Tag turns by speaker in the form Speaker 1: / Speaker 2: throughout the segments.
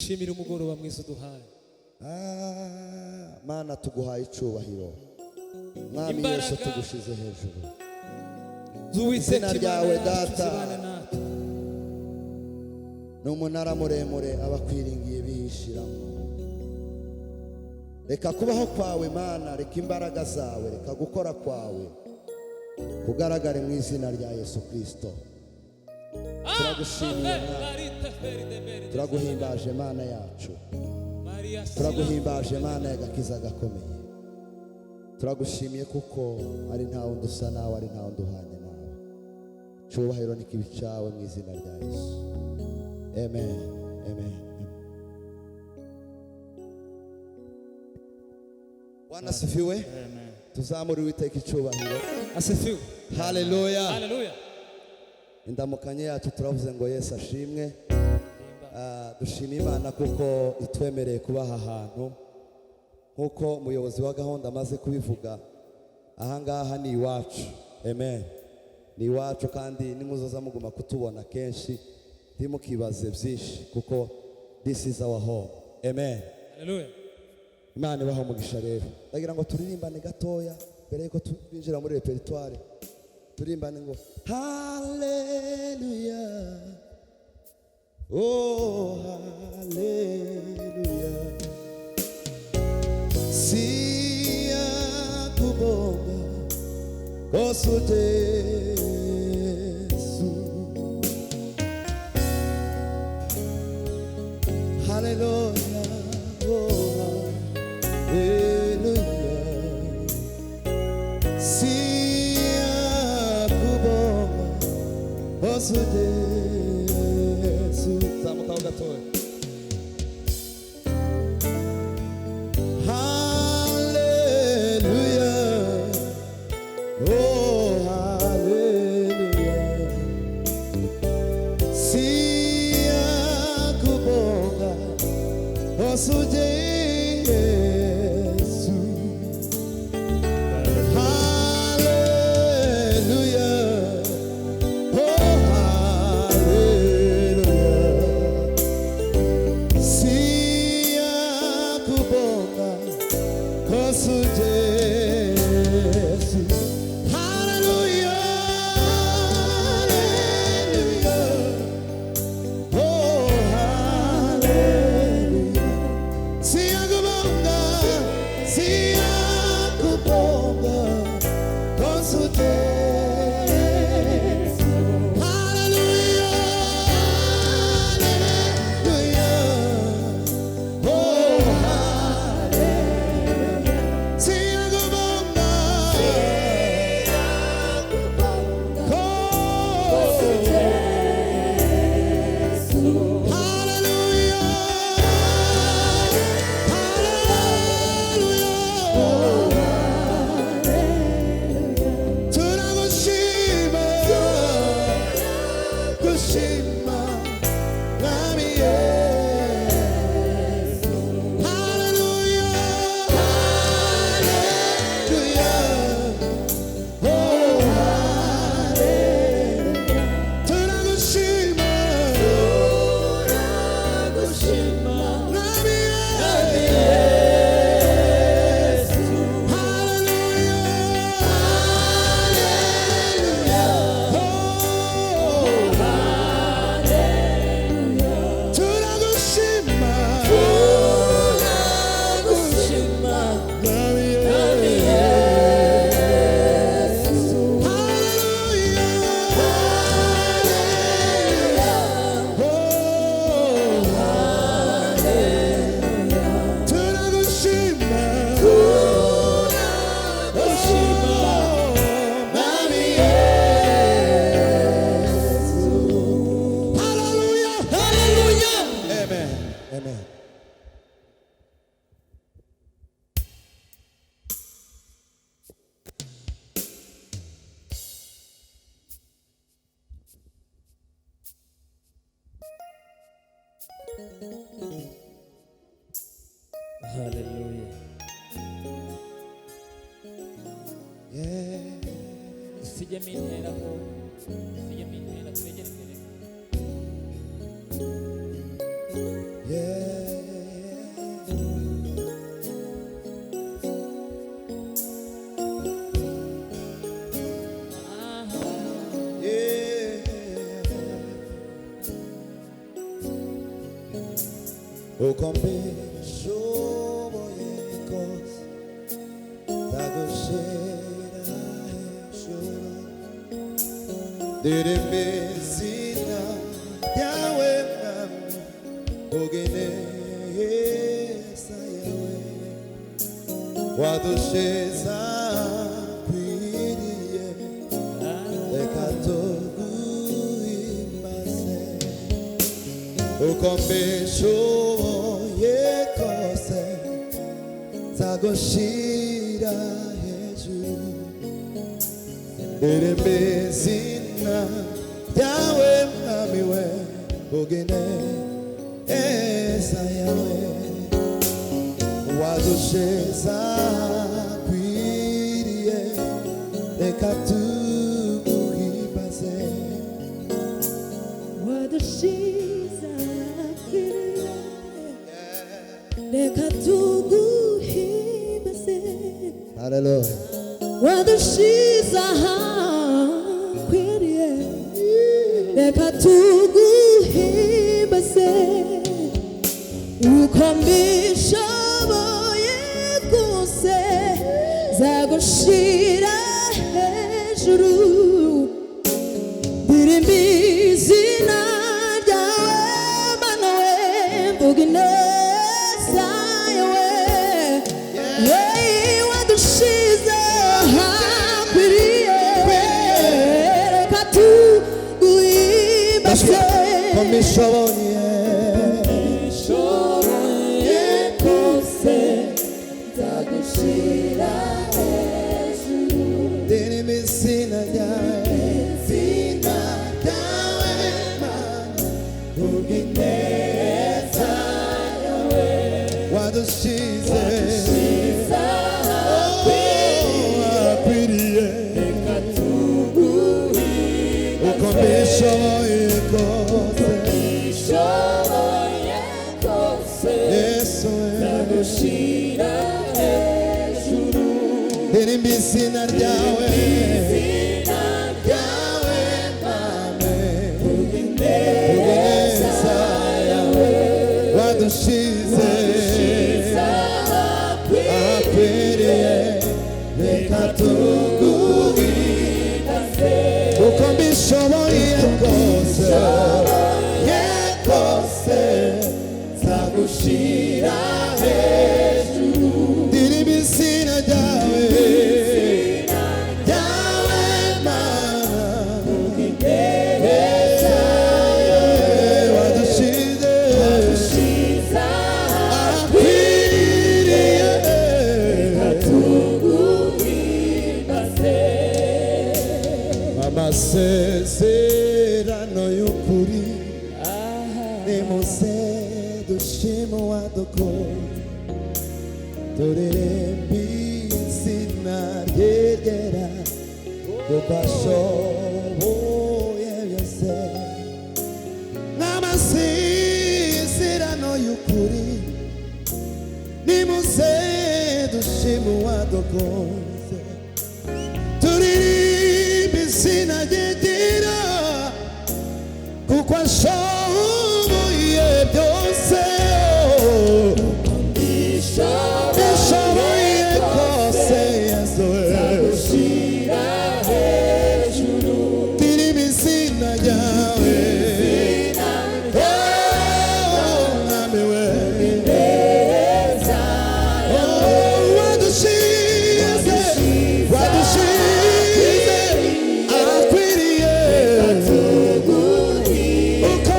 Speaker 1: tugushimira umugoroba mwiza uduhaye.
Speaker 2: Mana tuguhaye icubahiro, mwami Yesu tugushize hejuru. Izina ryawe data n'umunara muremure abakwiringiye bihishiramo. Reka kubaho kwawe Mana, reka imbaraga zawe, reka gukora kwawe kugaragare mu izina rya Yesu Kristo. Turagushimiye, turaguhimbaje Mana yacu, turaguhimbaje Mana y'agakiza gakomeye. Turagushimiye kuko ari nta wundi usa nawe, ari nta wundi uhanye nawe. Cyubahiro n'ikibi cyawe mu izina rya Yesu. Amen, amen. Bwana asifiwe.
Speaker 1: Amen.
Speaker 2: Tuzamure Uwiteka icyubahiro.
Speaker 1: Asifiwe.
Speaker 2: Haleluya.
Speaker 1: Haleluya.
Speaker 2: Indamukanye yacu turavuze ngo Yesu ashimwe. Dushima Imana kuko itwemereye kuba aha hantu nkuko umuyobozi wa gahunda amaze kubivuga. Ahangaha ni iwacu. Amen. Ni iwacu kandi nimuzoza muguma kutubona kenshi ntimukibaze byinshi kuko this is our home. Amen.
Speaker 1: Haleluya.
Speaker 2: Imana ibaho umugisha rero. Ndagira ngo turirimbane gatoya mbere yuko twinjira muri repertoire. Turimbane ngo hallelujah, oh hallelujah, siya kubonga kosutesu, hallelujah, oh hallelujah, Yesu zamukaho gatoya. Hallelujah, oh hallelujah, siya kubonga osuje Yesu.
Speaker 1: Hallelujah. Sijya mintera ko sijya mintera twegere imbere.
Speaker 2: uko mbishoboye kose ndagushira hejuru ndirimbe izina ryawe mwami ugeneza yawe wadushiza kwiriye reka tuguhimbaze uko mbishoboye kose nzagushira hejuru ndirimbe izina ryawe mwami we ugeneza yawe wadushiza kwiriye reka tuguhimbaze
Speaker 3: wadushiza kwiriye reka tuguhimbaze
Speaker 2: haleluya
Speaker 3: wadushiza kwiriye reka tuguhimbaze uko mbishoboye kose zagushira hejuru ndirimba izina ryawe mana we mvuga ineza yawe wadushize hakwiriye reka tuguhimbaze
Speaker 2: ko mbishoboye ndirimba izina ryawe ugeneza wadushize akwiriye uko mbishoboye kose yesu ndirimba izina ryawe ugeneza wadushize akwiriye reka tuguhimbaze uko mbishoboye kose nzagushira hejuru ndirimba izina ryawe amasezerano y'ukuri nimuze dushime uwadukoze turirimbe izina rye ryera kuko ashoboye byose n'amasezerano y'ukuri nimuze dushime uwadukoze turirimbe izina rye ryera kuko ashoboye byose bishoboye kose yesu ndirimba izina ryawe mwami we wadushize akwiriye uko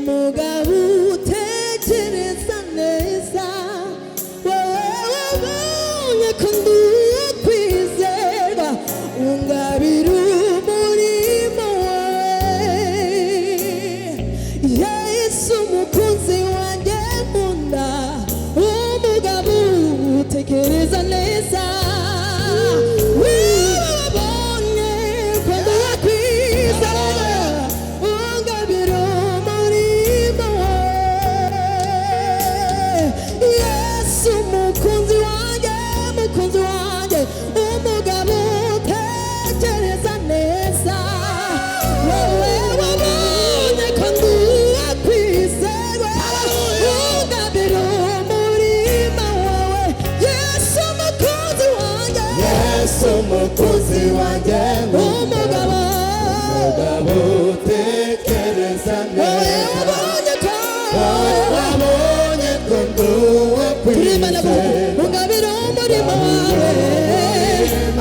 Speaker 3: umugabo utekereza neza wowe wabonye ko ndi uwo kwizerwa ungabira umurimo wawe Yesu umukunzi wanjye nkunda umugabo utekereza neza umukunzi wanjye umugabo utekereza neza wabonye ko ndi uwo kwizerwa ungabira umurimo wawe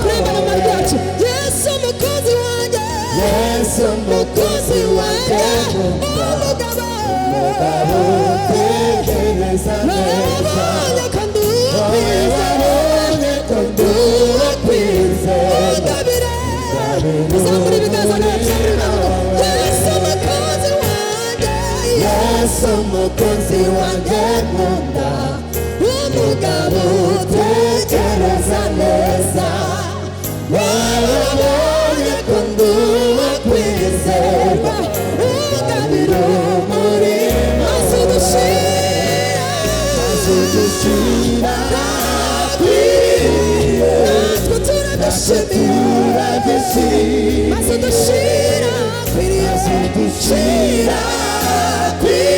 Speaker 3: turemana amajwi yacu Yesu umukunzi wanjye Yesu umukunzi wanjye umugabo utekereza neza wabonye ko ndi uwo kwizerwa Zamuri ibiganza neza Yesu umukunzi wanjye Yesu umukunzi wanjye nkunda umugabo utekereza neza wabonye ko ndi uwo kwizerwa ungabira umurimo maze udushira natwe turagushimira maze udushira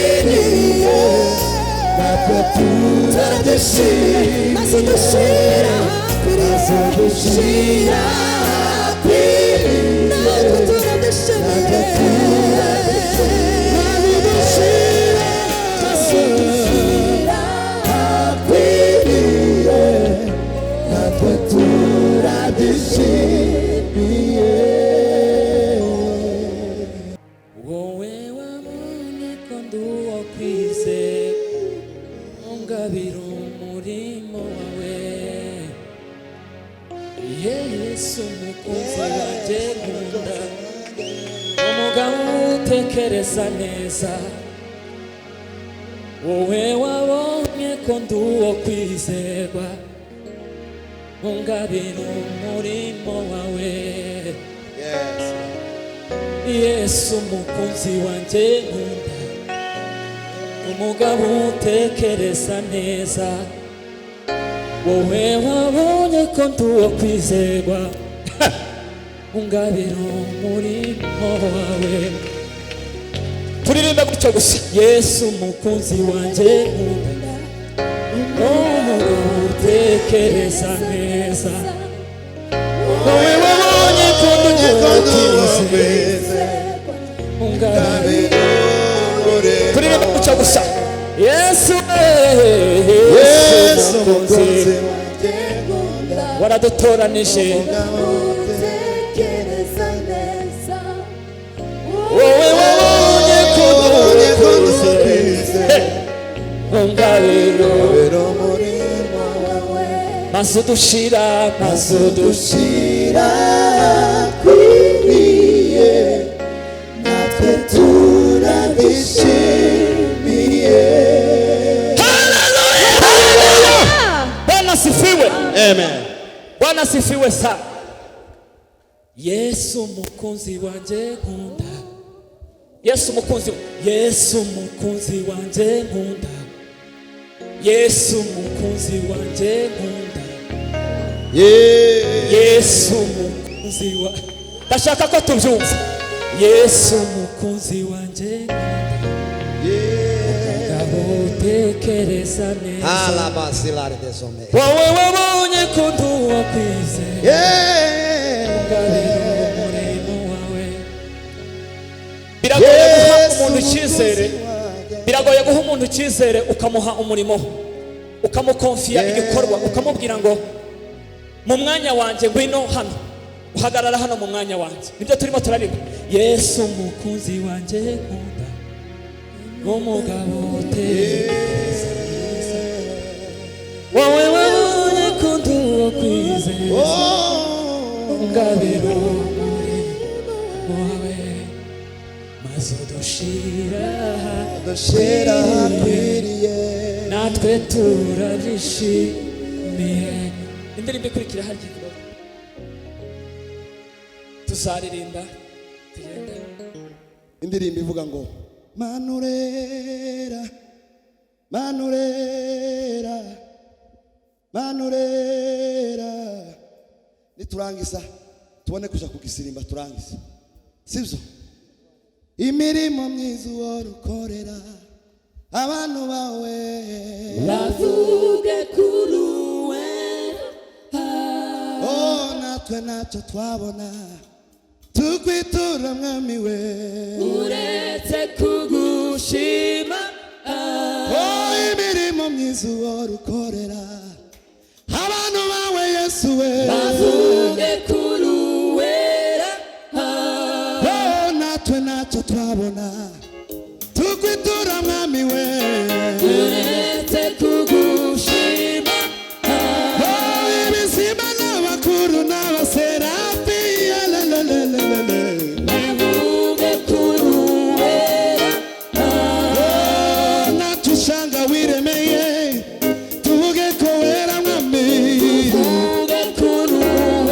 Speaker 3: kwiriye natwe turagushimira maze udushira kwiriye natwe turagushimira
Speaker 1: wowe wabonye ko ndi uwo kwizerwa ungabira umurimo wawe Yesu umukunzi wanjye nkunda umugabo utekereza neza wowe wabonye ko ndi uwo kwizerwa ungabira umurimo wawe Yesu umukunzi wanjye nkunda umugabo utekereza neza wowe wabonye ko ndi uwo kwizerwa ungabira umurimo wawe turirimba gutyo gusa Yesu umukunzi wanjye nkunda umugabo utekereza neza wowe wabonye ko ndi uwo kwizerwa ungabira turirimba gutyo gusa Yesu umukunzi waradutoranije wowe wabonye ko ndi uwo kwizerwa ungabira umurimo wawe maze udushira kwiriye natwe turabishimiye Haleluya Bwana sifiwe Amen Bwana sifiwe sana Yesu umukunzi wanjye nkunda Yesu umukunzi wanjye nkunda Yesu umukunzi wanjye nkunda Yesu umukunzi wa ndashaka ko tubyumva Yesu umukunzi wanjye nkunda umugabo utekereza neza wowe wabonye ko ndi uwo kwizerwa ungabira umurimo wawe biragoye guha umuntu icyizere biragoye guha umuntu icyizere ukamuha umurimo ukamukonfiya igikorwa ukamubwira ngo mu mwanya wanjye ngwino hano uhagarara hano mu mwanya wanjye nibyo turimo turaririmba Yesu umukunzi wanjye nkunda umugabo utekereza neza wowe wabonye ko ndi uwo kwizera ngabira umurimo wawe maze udushira
Speaker 2: ahakwiriye
Speaker 1: natwe turabyishimiye. Indirimbo ikurikira harya ivuga tuzaririmba tugende.
Speaker 2: indirimbo ivuga ngo manurera manurera manurera niturangiza tubone kuja kugisirimba turangiza sivyo imirimo myiza uworukorera abantu bawe
Speaker 1: bavuge kuruwe
Speaker 2: natwe ntacyo twabona tukwitura mwami we
Speaker 1: uretse kugushima
Speaker 2: imirimo myiza uworukorera abantu bawe Yesu we
Speaker 1: bavuge kuruwera
Speaker 2: natwe ntacyo twabona tukwitura mwami we
Speaker 1: uretse kugushima
Speaker 2: ibizima n'abakuru n'abaserafi
Speaker 1: bavuge kuruwera
Speaker 2: natwe ushanga wiremeye tuvuge ko wera mwami
Speaker 1: bavuge kuruwera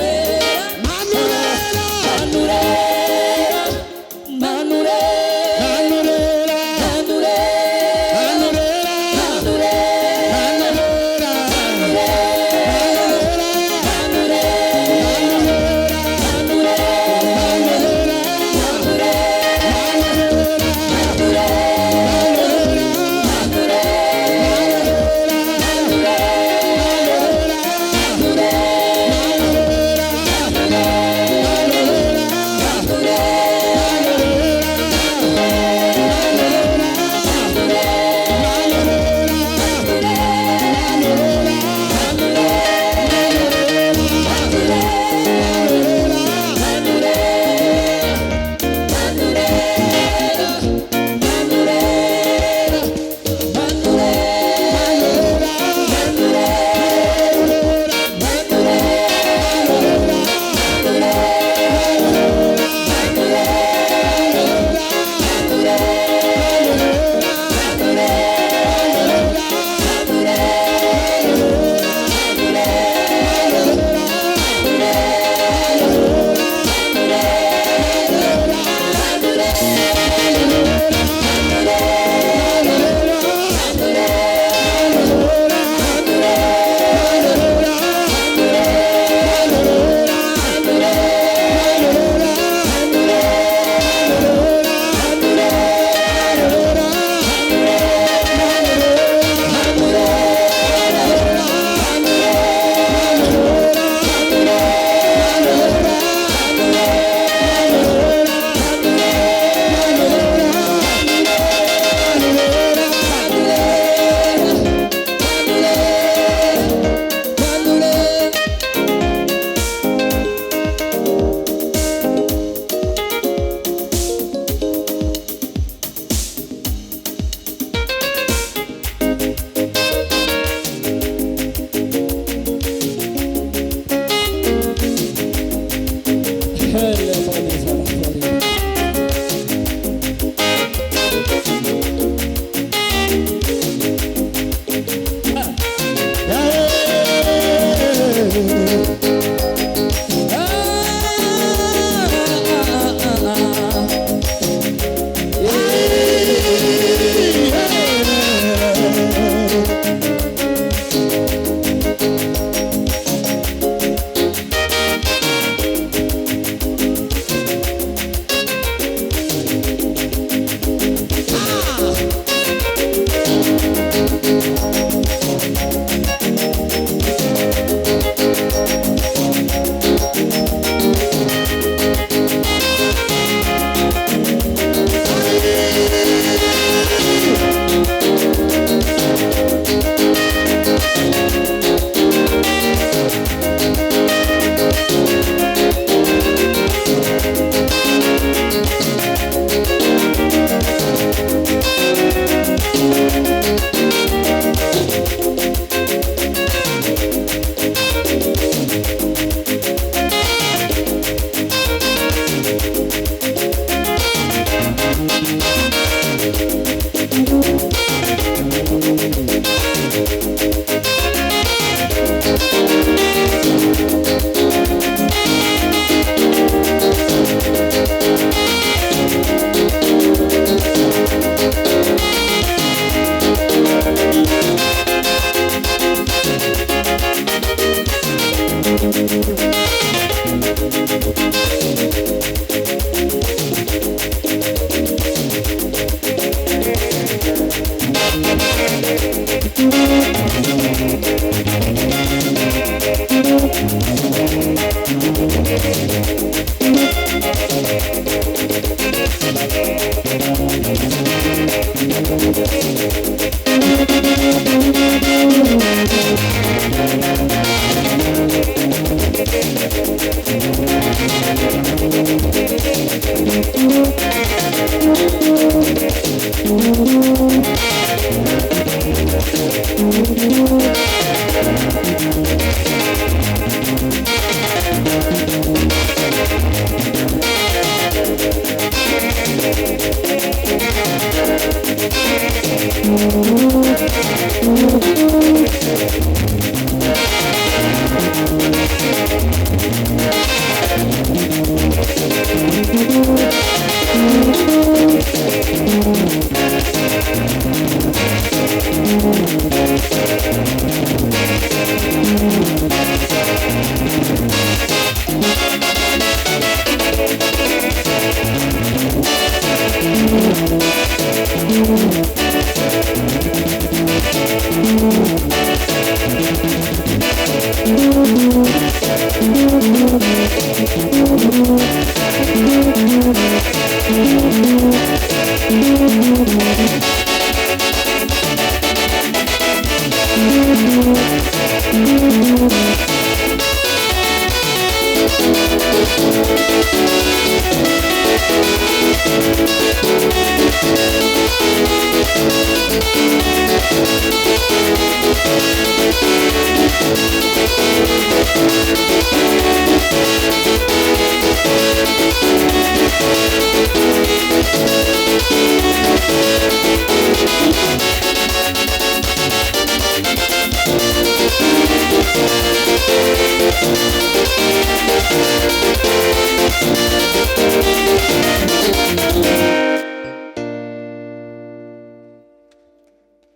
Speaker 3: Thank you.